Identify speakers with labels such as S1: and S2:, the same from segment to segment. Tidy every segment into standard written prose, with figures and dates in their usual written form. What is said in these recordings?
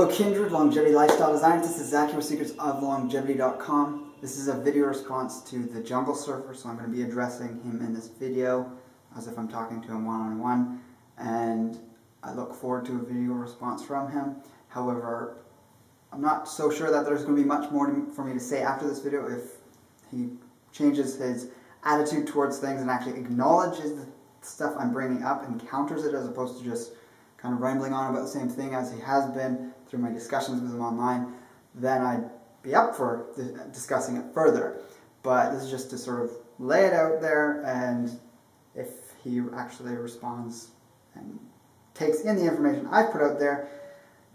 S1: Hello kindred, longevity lifestyle designers. This is Zach with secretsoflongevity.com. This is a video response to the Jungle Surfer, so I'm going to be addressing him in this video as if I'm talking to him one-on-one, and I look forward to a video response from him. However, I'm not so sure that there's going to be much more for me to say after this video. If he changes his attitude towards things and actually acknowledges the stuff I'm bringing up and counters it as opposed to just kind of rambling on about the same thing as he has been through my discussions with him online, then I'd be up for discussing it further. But this is just to sort of lay it out there, and if he actually responds and takes in the information I've put out there,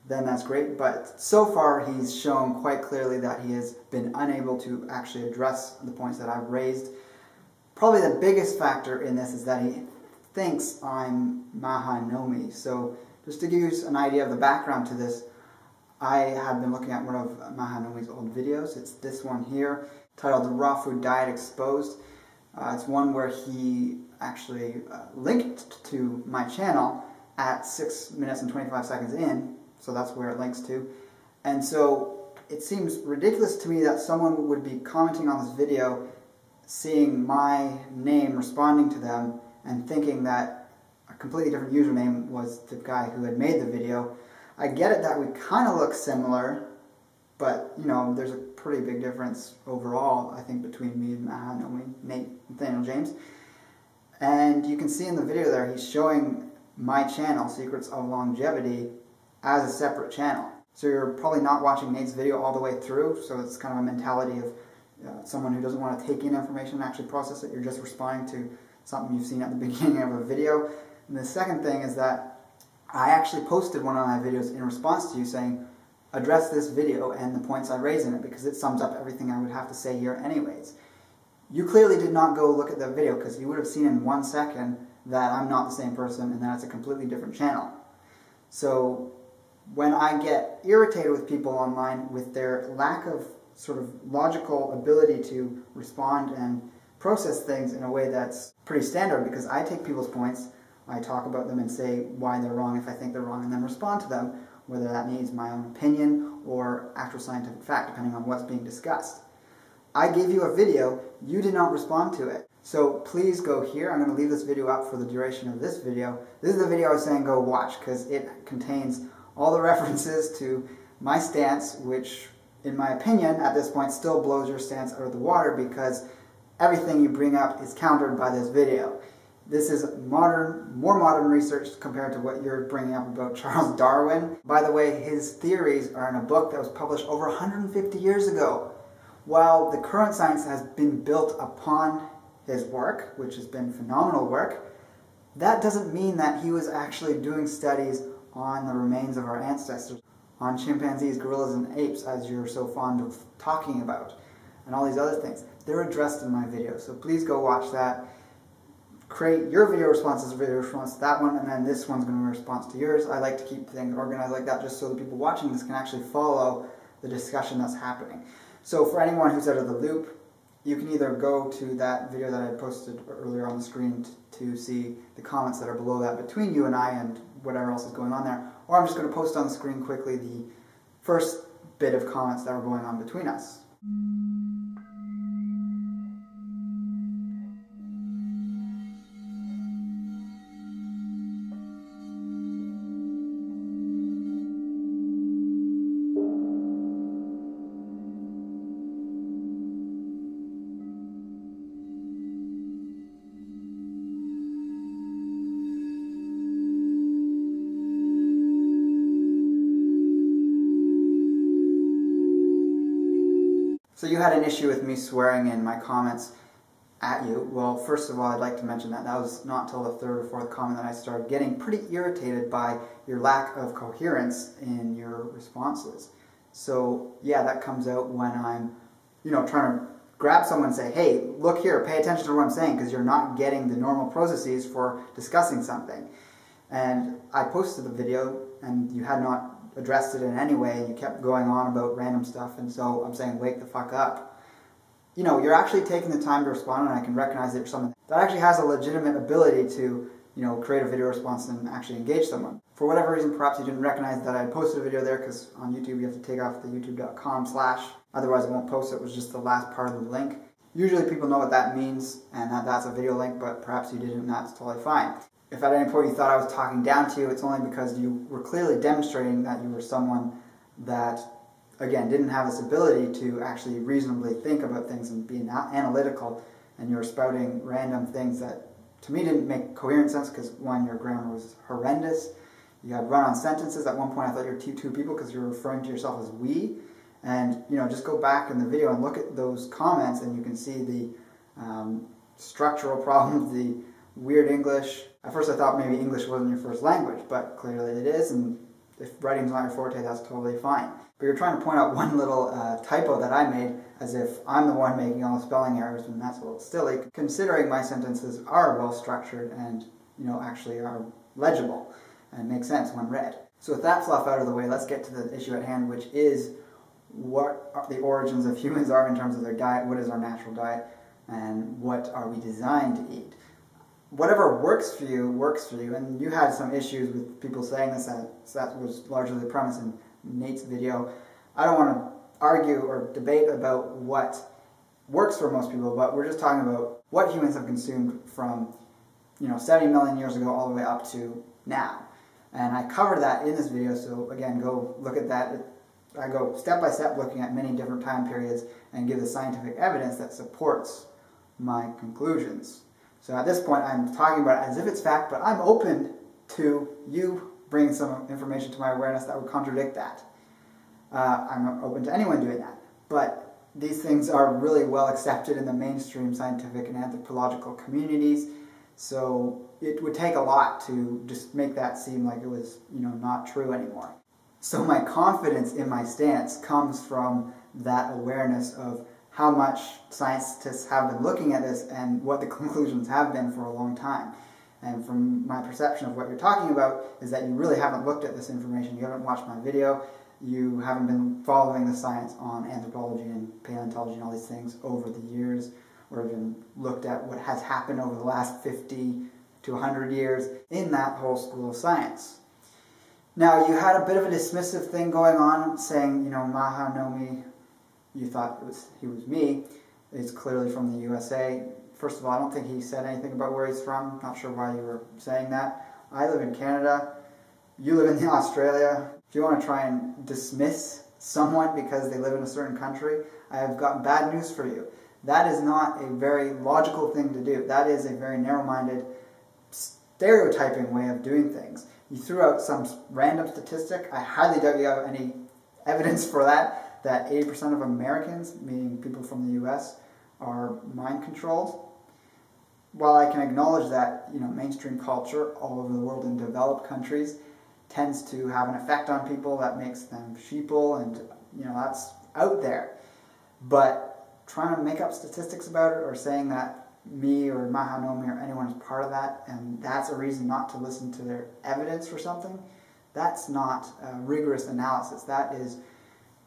S1: then that's great. But so far he's shown quite clearly that he has been unable to actually address the points that I've raised. Probably the biggest factor in this is that he thinks I'm Mahanomi. So just to give you an idea of the background to this, I have been looking at one of Mahanomi's old videos. It's this one here, titled The Raw Food Diet Exposed. It's one where he actually linked to my channel at 6 minutes and 25 seconds in, so that's where it links to. And so it seems ridiculous to me that someone would be commenting on this video, seeing my name, responding to them, and thinking that a completely different username was the guy who had made the video. I get it that we kind of look similar, but you know, there's a pretty big difference overall, I think, between me and Mahanomi, Nathaniel James. And you can see in the video there, he's showing my channel, Secrets of Longevity, as a separate channel. So you're probably not watching Nate's video all the way through, so it's kind of a mentality of someone who doesn't want to take in information and actually process it. You're just responding to something you've seen at the beginning of a video. And the second thing is that I actually posted one of my videos in response to you saying, address this video and the points I raised in it, because it sums up everything I would have to say here anyways. You clearly did not go look at that video, because you would have seen in 1 second that I'm not the same person and that it's a completely different channel. So when I get irritated with people online with their lack of sort of logical ability to respond and process things in a way that's pretty standard, because I take people's points, I talk about them and say why they're wrong if I think they're wrong, and then respond to them, whether that needs my own opinion or actual scientific fact, depending on what's being discussed. I gave you a video, you did not respond to it. So please go here. I'm going to leave this video up for the duration of this video. This is the video I was saying go watch, because it contains all the references to my stance, which in my opinion at this point still blows your stance out of the water, because everything you bring up is countered by this video. This is more modern research compared to what you're bringing up about Charles Darwin. By the way, his theories are in a book that was published over 150 years ago. While the current science has been built upon his work, which has been phenomenal work, that doesn't mean that he was actually doing studies on the remains of our ancestors, on chimpanzees, gorillas, and apes, as you're so fond of talking about, and all these other things. They're addressed in my video, so please go watch that. Create your video response as a video response to that one, and then this one's going to be a response to yours. I like to keep things organized like that just so the people watching this can actually follow the discussion that's happening. So for anyone who's out of the loop, you can either go to that video that I posted earlier on the screen to see the comments that are below that between you and I and whatever else is going on there, or I'm just going to post on the screen quickly the first bit of comments that were going on between us. So you had an issue with me swearing in my comments at you. Well, first of all, I'd like to mention that was not until the third or fourth comment that I started getting pretty irritated by your lack of coherence in your responses. So yeah, that comes out when I'm, trying to grab someone and say, hey, look here, pay attention to what I'm saying, because you're not getting the normal processes for discussing something. And I posted the video and you had not addressed it in any way, and you kept going on about random stuff, and so I'm saying wake the fuck up. You're actually taking the time to respond, and I can recognize that you're someone that actually has a legitimate ability to create a video response and actually engage someone. For whatever reason, perhaps you didn't recognize that I posted a video there, because on YouTube you have to take off the youtube.com/, otherwise it won't post. It was just the last part of the link. Usually people know what that means and that that's a video link, but perhaps you didn't, and that's totally fine. If at any point you thought I was talking down to you, it's only because you were clearly demonstrating that you were someone that, again, didn't have this ability to actually reasonably think about things and be analytical, and you were spouting random things that to me didn't make coherent sense, because one, your grammar was horrendous. You had run-on sentences. At one point I thought you were two people because you were referring to yourself as we. And just go back in the video and look at those comments, and you can see the structural problems, the weird English. At first I thought maybe English wasn't your first language, but clearly it is, and if writing's not your forte, that's totally fine. But you're trying to point out one little typo that I made as if I'm the one making all the spelling errors, and that's a little silly, considering my sentences are well structured and actually are legible and make sense when read. So with that fluff out of the way, let's get to the issue at hand, which is what the origins of humans are in terms of their diet, what is our natural diet, and what are we designed to eat. Whatever works for you, and you had some issues with people saying this, so that was largely the premise in Nate's video. I don't want to argue or debate about what works for most people, but we're just talking about what humans have consumed from 70 million years ago all the way up to now. And I cover that in this video, so again, go look at that. I go step by step looking at many different time periods and give the scientific evidence that supports my conclusions. So at this point I'm talking about it as if it's fact, but I'm open to you bringing some information to my awareness that would contradict that. I'm open to anyone doing that. But these things are really well accepted in the mainstream scientific and anthropological communities, so it would take a lot to just make that seem like it was not true anymore. So my confidence in my stance comes from that awareness of how much scientists have been looking at this and what the conclusions have been for a long time. And from my perception of what you're talking about is that you really haven't looked at this information, you haven't watched my video, you haven't been following the science on anthropology and paleontology and all these things over the years, or even looked at what has happened over the last 50 to 100 years in that whole school of science. Now, you had a bit of a dismissive thing going on, saying, Maha no me, you thought he was me. He's clearly from the USA. First of all, I don't think he said anything about where he's from. Not sure why you were saying that. I live in Canada. You live in Australia. If you want to try and dismiss someone because they live in a certain country, I have got bad news for you. That is not a very logical thing to do. That is a very narrow-minded, stereotyping way of doing things. You threw out some random statistic. I highly doubt you have any evidence for that 80% of Americans, meaning people from the US, are mind-controlled. While I can acknowledge that mainstream culture all over the world in developed countries tends to have an effect on people that makes them sheeple, and that's out there. But trying to make up statistics about it, or saying that me or Mahanomi or anyone is part of that, and that's a reason not to listen to their evidence for something, that's not rigorous analysis. That is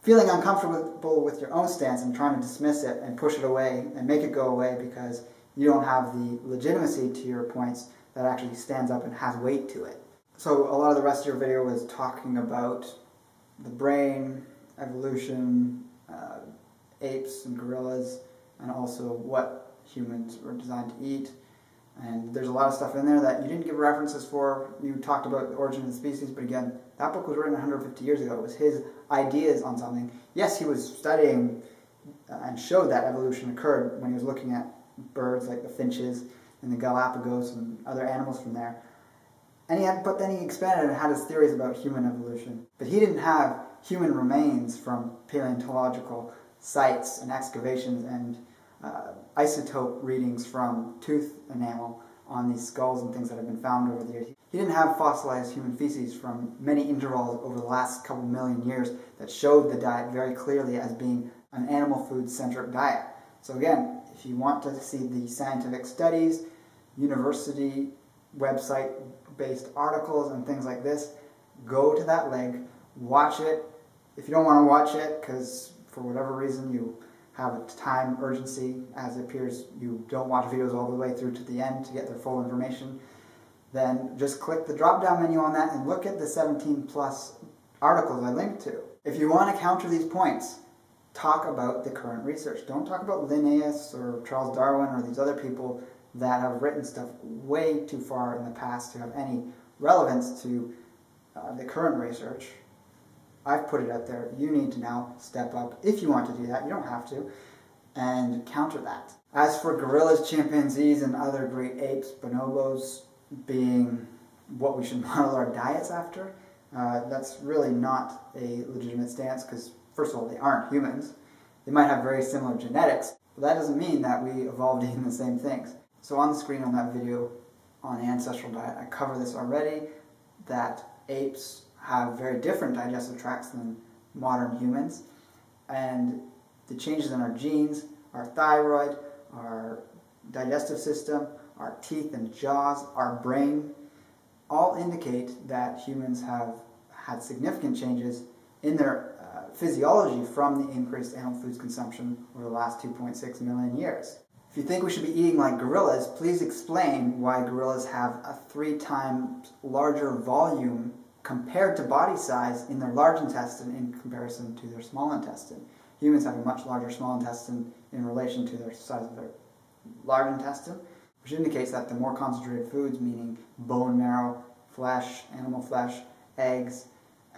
S1: feeling uncomfortable with your own stance and trying to dismiss it and push it away and make it go away because you don't have the legitimacy to your points that actually stands up and has weight to it. So a lot of the rest of your video was talking about the brain, evolution, apes and gorillas, and also what humans were designed to eat. And there's a lot of stuff in there that you didn't give references for. You talked about the origin of the species, but again, that book was written 150 years ago. It was his ideas on something. Yes, he was studying and showed that evolution occurred when he was looking at birds like the finches and the Galapagos and other animals from there. And but then he expanded and had his theories about human evolution. But he didn't have human remains from paleontological sites and excavations and isotope readings from tooth enamel on these skulls and things that have been found over the years. He didn't have fossilized human feces from many intervals over the last couple million years that showed the diet very clearly as being an animal food-centric diet. So again, if you want to see the scientific studies, university website-based articles and things like this, go to that link, watch it. If you don't want to watch it because for whatever reason you have a time urgency, as it appears you don't watch videos all the way through to the end to get their full information, then just click the drop-down menu on that and look at the 17 plus articles I linked to. If you want to counter these points, talk about the current research. Don't talk about Linnaeus or Charles Darwin or these other people that have written stuff way too far in the past to have any relevance to the current research. I've put it out there. You need to now step up if you want to do that. You don't have to. And counter that. As for gorillas, chimpanzees, and other great apes, bonobos being what we should model our diets after, that's really not a legitimate stance because, first of all, they aren't humans. They might have very similar genetics, but that doesn't mean that we evolved eating the same things. So on the screen on that video on the ancestral diet, I cover this already, that apes have very different digestive tracts than modern humans, and the changes in our genes, our thyroid, our digestive system, our teeth and jaws, our brain, all indicate that humans have had significant changes in their physiology from the increased animal foods consumption over the last 2.6 million years. If you think we should be eating like gorillas, please explain why gorillas have a 3 times larger volume compared to body size in their large intestine in comparison to their small intestine. Humans have a much larger small intestine in relation to their size of their large intestine, which indicates that the more concentrated foods, meaning bone marrow, flesh, animal flesh, eggs,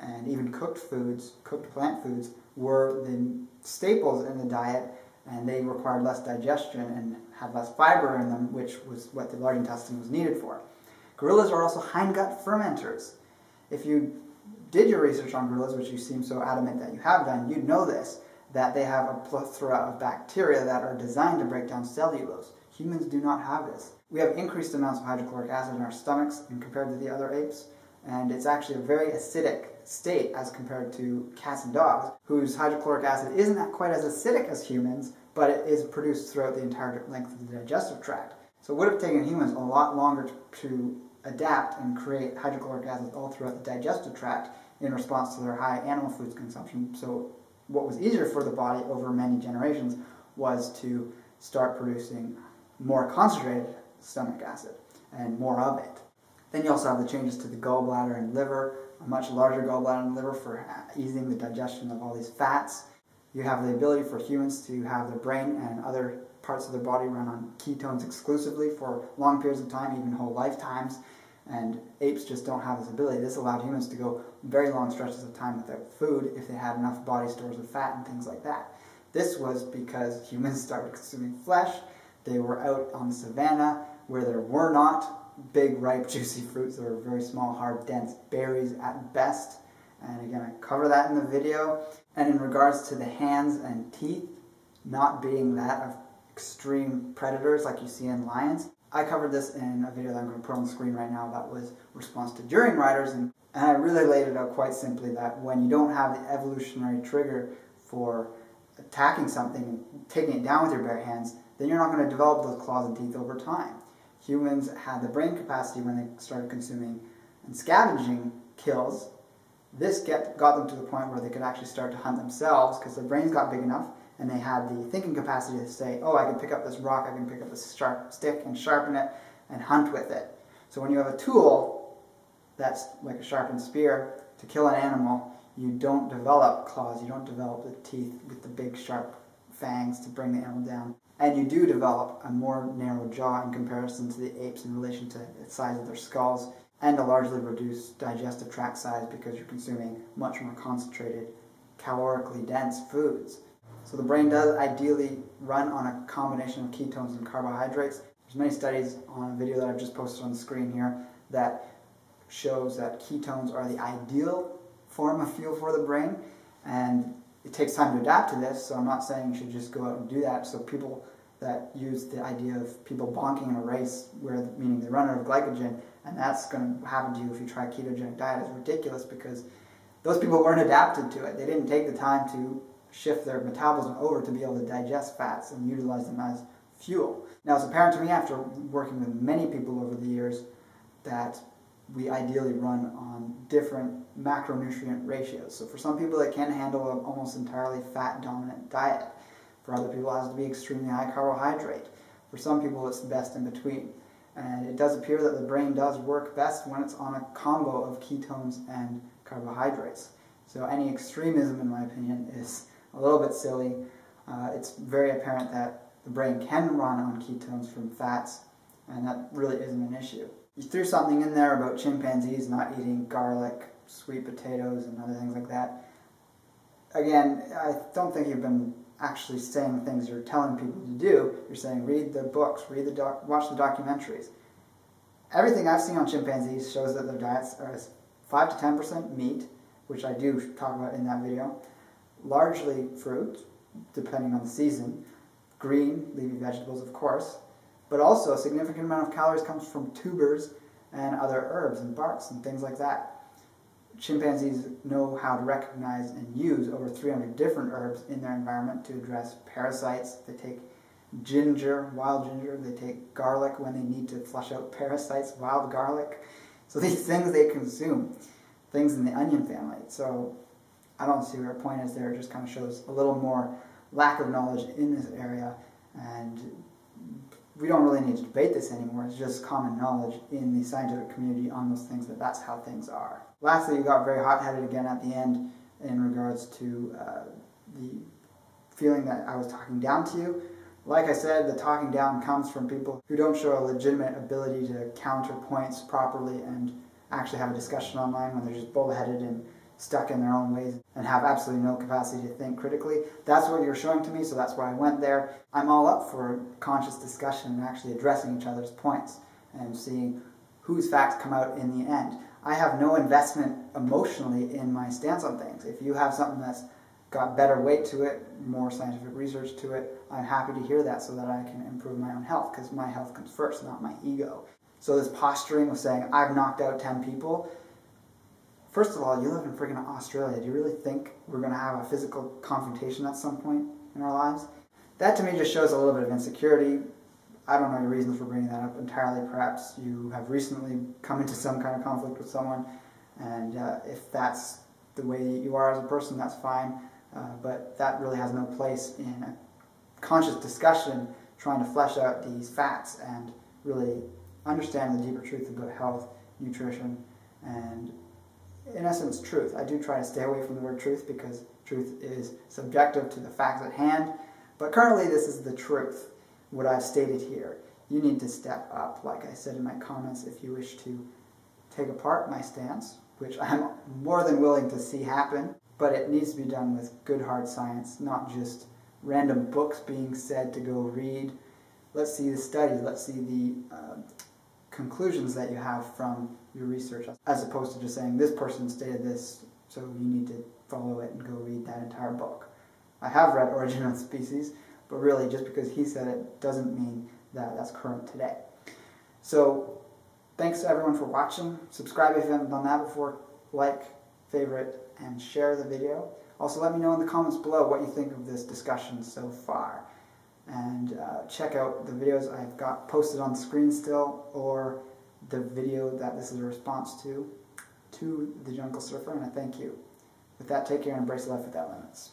S1: and even cooked foods, cooked plant foods, were the staples in the diet, and they required less digestion and had less fiber in them, which was what the large intestine was needed for. Gorillas are also hindgut fermenters. If you did your research on gorillas, which you seem so adamant that you have done, you'd know this, that they have a plethora of bacteria that are designed to break down cellulose. Humans do not have this. We have increased amounts of hydrochloric acid in our stomachs compared to the other apes, and it's actually a very acidic state as compared to cats and dogs, whose hydrochloric acid isn't quite as acidic as humans, but it is produced throughout the entire length of the digestive tract. So it would have taken humans a lot longer to adapt and create hydrochloric acid all throughout the digestive tract in response to their high animal foods consumption. So what was easier for the body over many generations was to start producing more concentrated stomach acid and more of it. Then you also have the changes to the gallbladder and liver, a much larger gallbladder and liver for easing the digestion of all these fats. You have the ability for humans to have their brain and other parts of their body run on ketones exclusively for long periods of time, even whole lifetimes, and apes just don't have this ability. This allowed humans to go very long stretches of time without food if they had enough body stores of fat and things like that. This was because humans started consuming flesh. They were out on the savannah where there were not big, ripe, juicy fruits. There were very small, hard, dense berries at best. And again, I cover that in the video. And in regards to the hands and teeth not being that of extreme predators like you see in lions, I covered this in a video that I'm going to put on the screen right now that was response to during riders, and I really laid it out quite simply that when you don't have the evolutionary trigger for attacking something and taking it down with your bare hands, then you're not going to develop those claws and teeth over time. Humans had the brain capacity when they started consuming and scavenging kills. This got them to the point where they could actually start to hunt themselves because their brains got big enough and they had the thinking capacity to say, oh, I can pick up this rock, I can pick up this sharp stick and sharpen it and hunt with it. So when you have a tool that's like a sharpened spear to kill an animal, you don't develop claws, you don't develop the teeth with the big sharp fangs to bring the animal down. And you do develop a more narrow jaw in comparison to the apes in relation to the size of their skulls, and a largely reduced digestive tract size because you're consuming much more concentrated, calorically dense foods. So the brain does ideally run on a combination of ketones and carbohydrates. There's many studies on a video that I've just posted on the screen here that shows that ketones are the ideal form of fuel for the brain, and it takes time to adapt to this, so I'm not saying you should just go out and do that. So people that use the idea of people bonking in a race, meaning they run out of glycogen, and that's going to happen to you if you try a ketogenic diet, is ridiculous because those people weren't adapted to it. They didn't take the time to shift their metabolism over to be able to digest fats and utilize them as fuel. Now, it's apparent to me after working with many people over the years that we ideally run on different macronutrient ratios. So for some people, they can handle an almost entirely fat-dominant diet. For other people, it has to be extremely high carbohydrate. For some people, it's best in between. And it does appear that the brain does work best when it's on a combo of ketones and carbohydrates. So any extremism, in my opinion, is a little bit silly. It's very apparent that the brain can run on ketones from fats, and that really isn't an issue. You threw something in there about chimpanzees not eating garlic, sweet potatoes, and other things like that. Again, I don't think you've been actually saying things you're telling people to do. You're saying read the books, watch the documentaries. Everything I've seen on chimpanzees shows that their diets are 5 to 10% meat, which I do talk about in that video, largely fruit, depending on the season, green, leafy vegetables of course, but also a significant amount of calories comes from tubers and other herbs and barks and things like that. Chimpanzees know how to recognize and use over 300 different herbs in their environment to address parasites. They take ginger, wild ginger. They take garlic when they need to flush out parasites, wild garlic. So these things they consume, things in the onion family. So I don't see where a point is there. It just kind of shows a little more lack of knowledge in this area, and we don't really need to debate this anymore. It's just common knowledge in the scientific community on those things that that's how things are. Lastly, you got very hot-headed again at the end in regards to the feeling that I was talking down to you. Like I said, the talking down comes from people who don't show a legitimate ability to counter points properly and actually have a discussion online, when they're just bullheaded and stuck in their own ways and have absolutely no capacity to think critically. That's what you're showing to me, so that's why I went there. I'm all up for conscious discussion and actually addressing each other's points and seeing whose facts come out in the end. I have no investment emotionally in my stance on things. If you have something that's got better weight to it, more scientific research to it, I'm happy to hear that so that I can improve my own health, because my health comes first, not my ego. So this posturing of saying, I've knocked out 10 people, first of all, you live in friggin' Australia. Do you really think we're going to have a physical confrontation at some point in our lives? That to me just shows a little bit of insecurity. I don't know your reasons for bringing that up entirely. Perhaps you have recently come into some kind of conflict with someone, and if that's the way you are as a person, that's fine. But that really has no place in a conscious discussion trying to flesh out these facts and really understand the deeper truth about health, nutrition, and in essence, truth. I do try to stay away from the word truth because truth is subjective to the facts at hand, but currently this is the truth, what I've stated here. You need to step up, like I said in my comments, if you wish to take apart my stance, which I'm more than willing to see happen, but it needs to be done with good hard science, not just random books being said to go read. Let's see the studies, let's see the conclusions that you have from your research, as opposed to just saying this person stated this, so you need to follow it and go read that entire book. I have read Origin of Species, but really just because he said it doesn't mean that that's current today. So thanks to everyone for watching. Subscribe if you haven't done that before, like, favorite, and share the video. Also let me know in the comments below what you think of this discussion so far. And check out the videos I've got posted on the screen still, or the video that this is a response to The Jungle Surfer, and I thank you. With that, take care and embrace life without limits.